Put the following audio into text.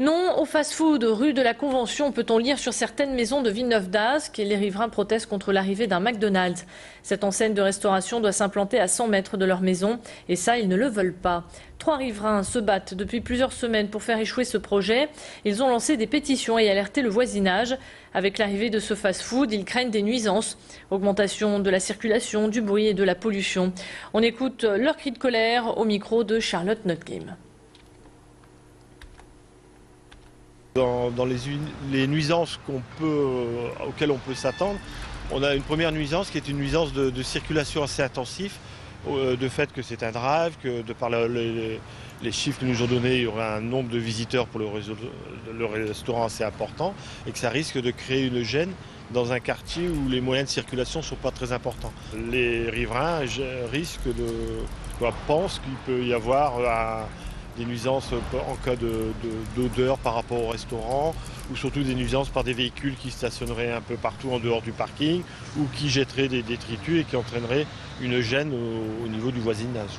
Non au fast-food rue de la Convention, peut-on lire sur certaines maisons de Villeneuve-d'Ascq. Les riverains protestent contre l'arrivée d'un McDonald's. Cette enseigne de restauration doit s'implanter à 100 mètres de leur maison et ça, ils ne le veulent pas. 3 riverains se battent depuis plusieurs semaines pour faire échouer ce projet. Ils ont lancé des pétitions et alerté le voisinage. Avec l'arrivée de ce fast-food, ils craignent des nuisances, augmentation de la circulation, du bruit et de la pollution. On écoute leur cri de colère au micro de Charlotte Notgrim. Dans les nuisances auxquelles on peut s'attendre, on a une première nuisance qui est une nuisance de circulation assez intensive, de fait que c'est un drive, que de par les chiffres que nous ont donnés, il y aura un nombre de visiteurs pour le restaurant assez important et que ça risque de créer une gêne dans un quartier où les moyens de circulation ne sont pas très importants. Les riverains pensent qu'il peut y avoir des nuisances en cas d'odeur par rapport au restaurant, ou surtout des nuisances par des véhicules qui stationneraient un peu partout en dehors du parking, ou qui jetteraient des détritus et qui entraîneraient une gêne au niveau du voisinage.